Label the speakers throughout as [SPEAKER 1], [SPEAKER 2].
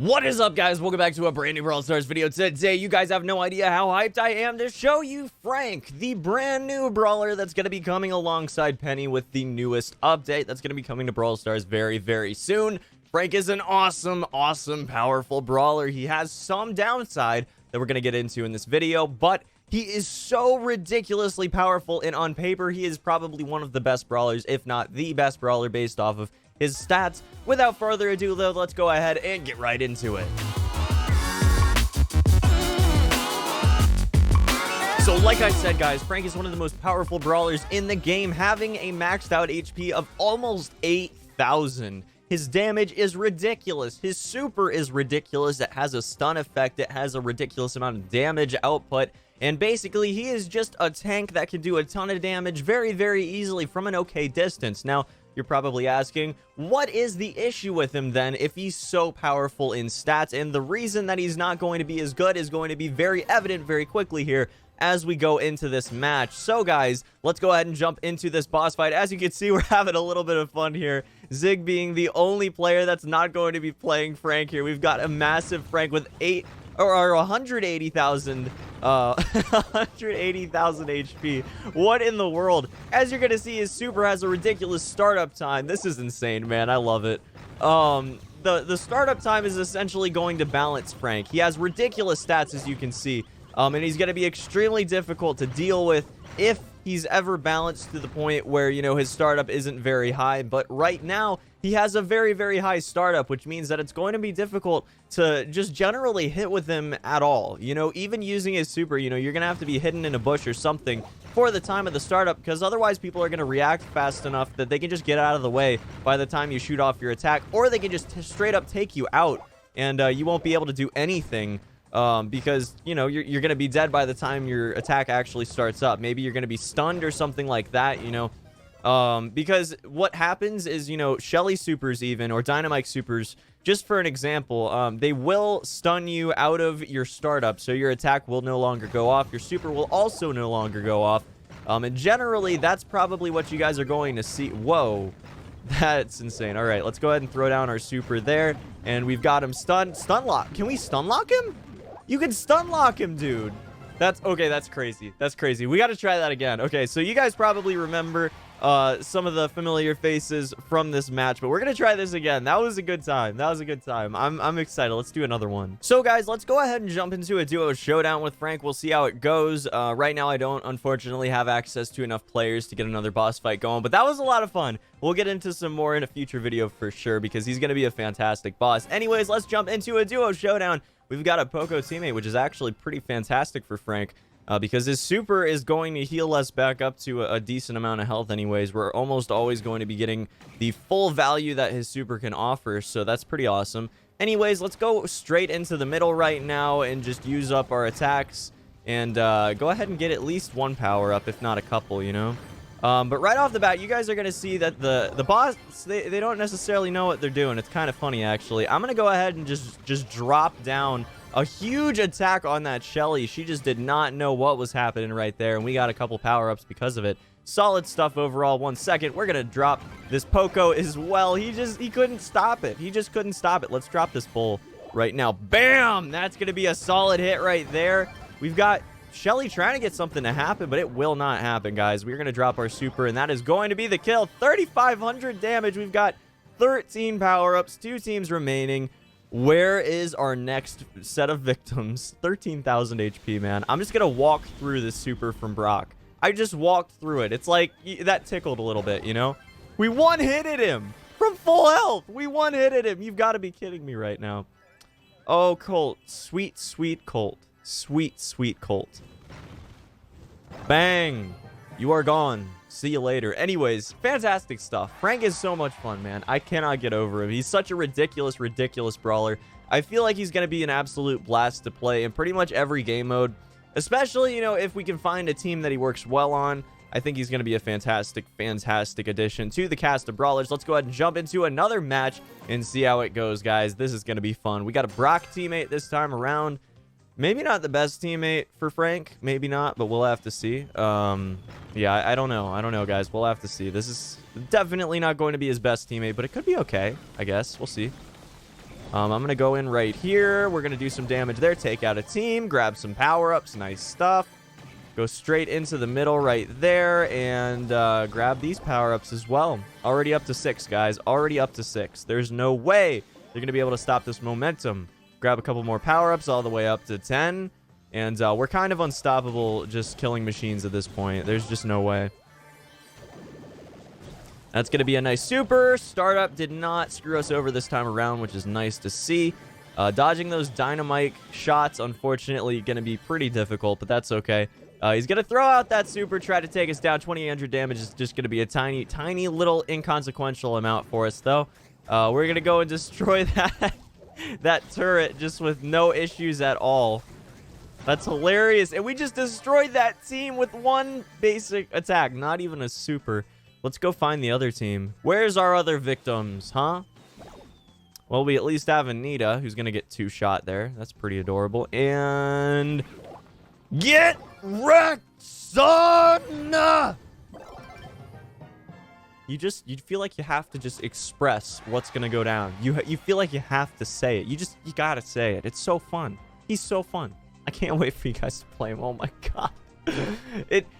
[SPEAKER 1] What is up, guys? Welcome back to a brand new Brawl Stars video. Today, you guys have no idea how hyped I am to show you Frank, the brand new brawler that's going to be coming alongside Penny with the newest update that's going to be coming to Brawl Stars very, very soon. Frank is an awesome, powerful brawler. He has some downside that we're going to get into in this video, but he is so ridiculously powerful, and on paper, he is probably one of the best brawlers, if not the best brawler based off of his stats. Without further ado, though, let's go ahead and get right into it. So like I said, guys, Frank is one of the most powerful brawlers in the game, having a maxed out HP of almost 8,000. His damage is ridiculous. His super is ridiculous. It has a stun effect. It has a ridiculous amount of damage output. And basically, he is just a tank that can do a ton of damage very, very easily from an okay distance. Now, you're probably asking, what is the issue with him then if he's so powerful in stats? And the reason that he's not going to be as good is going to be very evident very quickly here as we go into this match. So guys, let's go ahead and jump into this boss fight. As you can see, we're having a little bit of fun here. Zig being the only player that's not going to be playing Frank here. We've got a massive Frank with 180,000 HP. What in the world? As you're gonna see, his super has a ridiculous startup time. This is insane, man. I love it. The startup time is essentially going to balance Frank. He has ridiculous stats, as you can see, and he's gonna be extremely difficult to deal with if he's ever balanced to the point where, you know, his startup isn't very high. But right now, he has a very, very high startup, which means that it's going to be difficult to just generally hit with him at all. You know, even using his super, you know, you're going to have to be hidden in a bush or something for the time of the startup, because otherwise people are going to react fast enough that they can just get out of the way by the time you shoot off your attack, or they can just straight up take you out, and you won't be able to do anything. Because, you know, you're going to be dead by the time your attack actually starts up. Maybe you're going to be stunned or something like that, you know. Because what happens is, you know, Shelly supers even, or Dynamite supers, just for an example, they will stun you out of your startup, so your attack will no longer go off. Your super will also no longer go off. And generally, that's probably what you guys are going to see. Whoa. That's insane. All right, let's go ahead and throw down our super there. And we've got him stunned. Stun lock. Can we stun lock him? You can stun lock him, dude. That's okay. That's crazy. That's crazy. We got to try that again. Okay, so you guys probably remember some of the familiar faces from this match, but we're gonna try this again. That was a good time. That was a good time. I'm excited. Let's do another one. So guys, let's go ahead and jump into a duo showdown with Frank. We'll see how it goes. Right now I don't unfortunately have access to enough players to get another boss fight going, but that was a lot of fun. We'll get into some more in a future video for sure, because he's gonna be a fantastic boss. Anyways, let's jump into a duo showdown. We've got a Poco teammate, which is actually pretty fantastic for Frank. Because his super is going to heal us back up to a decent amount of health anyways. We're almost always going to be getting the full value that his super can offer, so that's pretty awesome. Anyways, let's go straight into the middle right now and just use up our attacks and go ahead and get at least one power up, if not a couple, you know. But right off the bat, you guys are going to see that the boss, they don't necessarily know what they're doing. It's kind of funny, actually. I'm going to go ahead and just drop down a huge attack on that Shelly. She just did not know what was happening right there, and we got a couple power-ups because of it. Solid stuff overall. 1 second. We're going to drop this Poco as well. He couldn't stop it. He just couldn't stop it. Let's drop this bull right now. Bam! That's going to be a solid hit right there. We've got Shelly trying to get something to happen, but it will not happen, guys. We're going to drop our super, and that is going to be the kill. 3,500 damage. We've got 13 power-ups, 2 teams remaining. Where is our next set of victims? 13,000 HP, man. I'm just going to walk through this super from Brock. I just walked through it. It's like, that tickled a little bit, you know? We one-hitted him from full health. We one-hitted him. You've got to be kidding me right now. Oh, Colt. Sweet, sweet Colt. Sweet, sweet Colt. Bang. You are gone. See you later. Anyways, fantastic stuff. Frank is so much fun, man. I cannot get over him. He's such a ridiculous, ridiculous brawler. I feel like he's going to be an absolute blast to play in pretty much every game mode. Especially, you know, if we can find a team that he works well on. I think he's going to be a fantastic, fantastic addition to the cast of brawlers. Let's go ahead and jump into another match and see how it goes, guys. This is going to be fun. We got a Brock teammate this time around. Maybe not the best teammate for Frank. Maybe not, but we'll have to see. Yeah, I don't know. I don't know, guys. We'll have to see. This is definitely not going to be his best teammate, but it could be okay, I guess. We'll see. I'm going to go in right here. We're going to do some damage there. Take out a team. Grab some power-ups. Nice stuff. Go straight into the middle right there. And grab these power-ups as well. Already up to 6, guys. Already up to 6. There's no way they're going to be able to stop this momentum. Grab a couple more power-ups all the way up to 10. And we're kind of unstoppable just killing machines at this point. There's just no way. That's going to be a nice super. Startup did not screw us over this time around, which is nice to see. Dodging those dynamite shots, unfortunately, going to be pretty difficult, but that's okay. He's going to throw out that super, try to take us down. 2,800 damage is just going to be a tiny, tiny little inconsequential amount for us, though. We're going to go and destroy that turret just with no issues at all. That's hilarious. And we just destroyed that team with one basic attack, not even a super. Let's go find the other team. Where's our other victims, huh? Well, we at least have Anita, who's going to get 2 shot there. That's pretty adorable. And... get wrecked, son! You feel like you have to just express what's going to go down. You feel like you have to say it. You got to say it. It's so fun. He's so fun. I can't wait for you guys to play him. Oh, my God.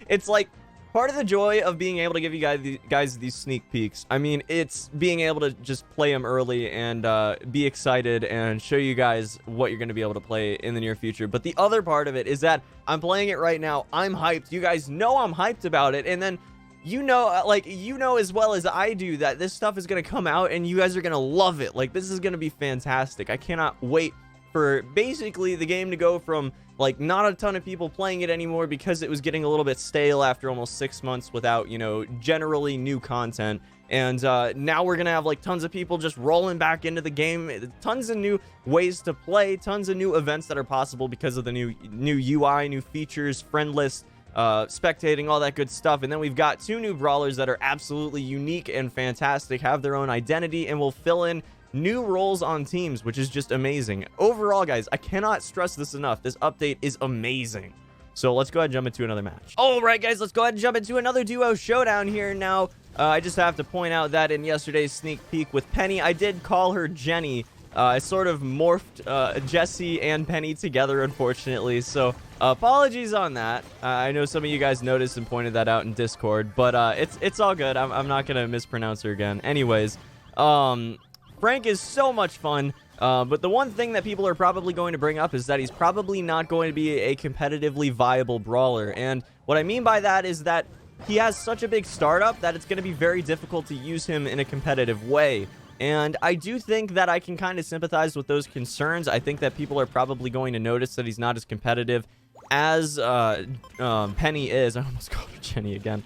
[SPEAKER 1] It's like... part of the joy of being able to give you guys these sneak peeks, I mean, it's being able to just play them early and be excited and show you guys what you're going to be able to play in the near future. But the other part of it is that I'm playing it right now. I'm hyped. You guys know I'm hyped about it. And then, you know as well as I do that this stuff is going to come out and you guys are going to love it. Like, this is going to be fantastic. I cannot wait for basically the game to go from like not a ton of people playing it anymore because it was getting a little bit stale after almost 6 months without, you know, generally new content. And now we're gonna have like tons of people just rolling back into the game, tons of new ways to play, tons of new events that are possible because of the new UI, new features, friend list, spectating, all that good stuff. And then we've got 2 new brawlers that are absolutely unique and fantastic, have their own identity, and will fill in new roles on teams, which is just amazing. Overall, guys, I cannot stress this enough. This update is amazing. So let's go ahead and jump into another match. All right, guys, let's go ahead and jump into another duo showdown here now. I just have to point out that in yesterday's sneak peek with Penny, I did call her Jenny. I sort of morphed Jesse and Penny together, unfortunately. So apologies on that. I know some of you guys noticed and pointed that out in Discord, but it's all good. I'm not going to mispronounce her again. Anyways, Frank is so much fun, but the one thing that people are probably going to bring up is that he's probably not going to be a competitively viable brawler. And what I mean by that is that he has such a big startup that it's going to be very difficult to use him in a competitive way. And I do think that I can kind of sympathize with those concerns. I think that people are probably going to notice that he's not as competitive as Penny is. I almost called her Jenny again.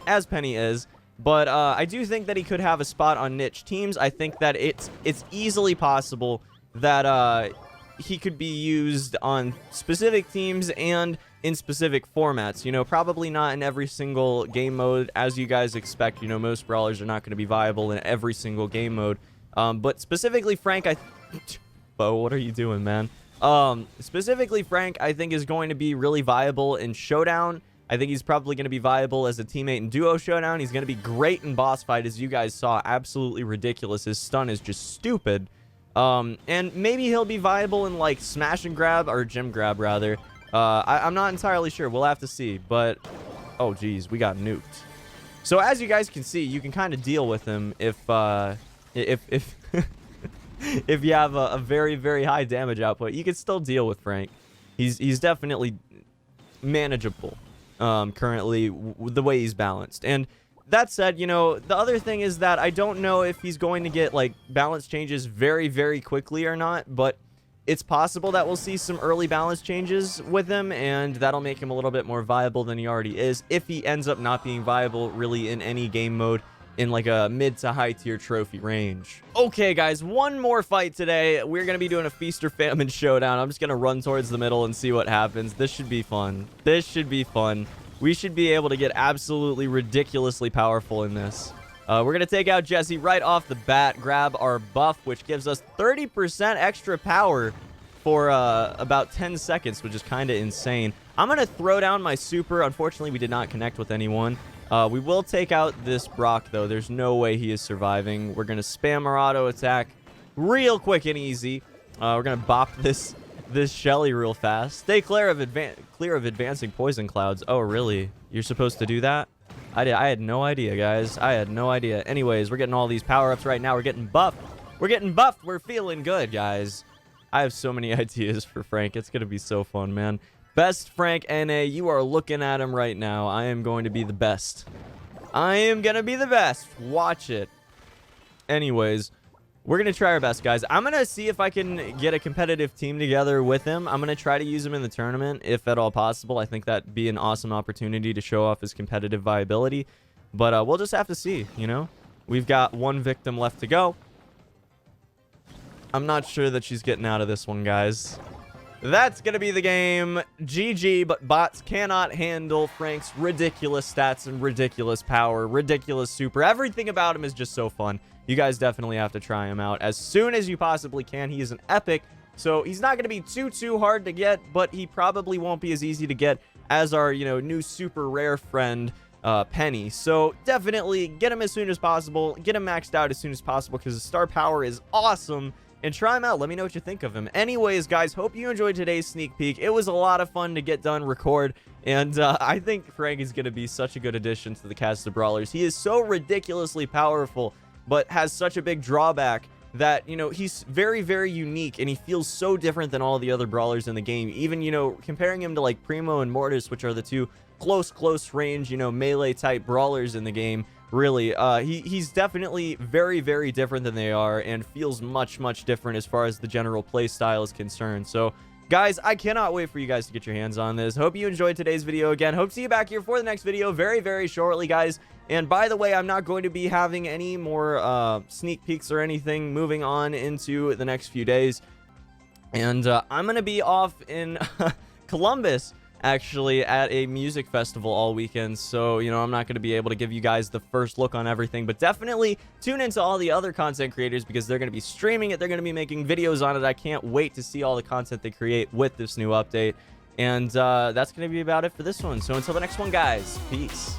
[SPEAKER 1] As Penny is. But I do think that he could have a spot on niche teams. I think that it's easily possible that he could be used on specific teams and in specific formats. You know, probably not in every single game mode, as you guys expect. You know, most brawlers are not going to be viable in every single game mode. But specifically, Frank, Bo, what are you doing, man? Specifically, Frank, I think is going to be really viable in Showdown. I think he's probably going to be viable as a teammate in Duo Showdown. He's going to be great in Boss Fight, as you guys saw. Absolutely ridiculous. His stun is just stupid. And maybe he'll be viable in, like, Smash and Grab, or Gym Grab, rather. I'm not entirely sure. We'll have to see. But, oh, geez, we got nuked. So, as you guys can see, you can kind of deal with him if if you have a very, very high damage output. You can still deal with Frank. He's definitely manageable. Currently the way he's balanced. And that said, you know, the other thing is that I don't know if he's going to get like balance changes very, very quickly or not, but it's possible that we'll see some early balance changes with him, and that'll make him a little bit more viable than he already is if he ends up not being viable really in any game mode in like a mid to high tier trophy range. Okay, guys, one more fight today. We're going to be doing a feast or famine showdown. I'm just going to run towards the middle and see what happens. This should be fun. This should be fun. We should be able to get absolutely ridiculously powerful in this. We're going to take out Jesse right off the bat, grab our buff, which gives us 30% extra power for about 10 seconds, which is kind of insane. I'm going to throw down my super. Unfortunately, we did not connect with anyone. We will take out this Brock, though. There's no way he is surviving. We're going to spam our auto attack. real quick and easy. We're gonna bop this Shelly real fast. Stay clear of advancing poison clouds. Oh, really? You're supposed to do that? I had no idea, guys. I had no idea. Anyways, we're getting all these power-ups right now. We're getting buffed. We're getting buffed. We're feeling good, guys. I have so many ideas for Frank. It's gonna be so fun, man. Best Frank NA. You are looking at him right now. I am going to be the best. I am gonna be the best. Watch it. Anyways, we're going to try our best, guys. I'm going to see if I can get a competitive team together with him. I'm going to try to use him in the tournament, if at all possible. I think that'd be an awesome opportunity to show off his competitive viability. But we'll just have to see, you know? We've got one victim left to go. I'm not sure that she's getting out of this one, guys. That's going to be the game. GG, but bots cannot handle Frank's ridiculous stats and ridiculous power, ridiculous super. Everything about him is just so fun. You guys definitely have to try him out as soon as you possibly can. He is an epic, so he's not going to be too hard to get, but he probably won't be as easy to get as our, you know, new super rare friend, Penny. So definitely get him as soon as possible. Get him maxed out as soon as possible because his star power is awesome. And try him out. Let me know what you think of him. Anyways, guys, hope you enjoyed today's sneak peek. It was a lot of fun to get done, record, and I think Frank is going to be such a good addition to the cast of Brawlers. He is so ridiculously powerful, but has such a big drawback that, you know, he's very, very unique, and he feels so different than all the other Brawlers in the game. Even, you know, comparing him to, like, Primo and Mortis, which are the two close range, you know, melee-type Brawlers in the game, really, he's definitely very, very different than they are and feels much different as far as the general play style is concerned. So, guys, I cannot wait for you guys to get your hands on this. Hope you enjoyed today's video. Again, hope to see you back here for the next video very, very shortly, guys. And by the way, I'm not going to be having any more sneak peeks or anything moving on into the next few days. And I'm going to be off in Columbus, actually, at a music festival all weekend. So, you know, I'm not going to be able to give you guys the first look on everything. But definitely tune into all the other content creators because they're going to be streaming it. They're going to be making videos on it. I can't wait to see all the content they create with this new update. And that's going to be about it for this one. So until the next one, guys, peace.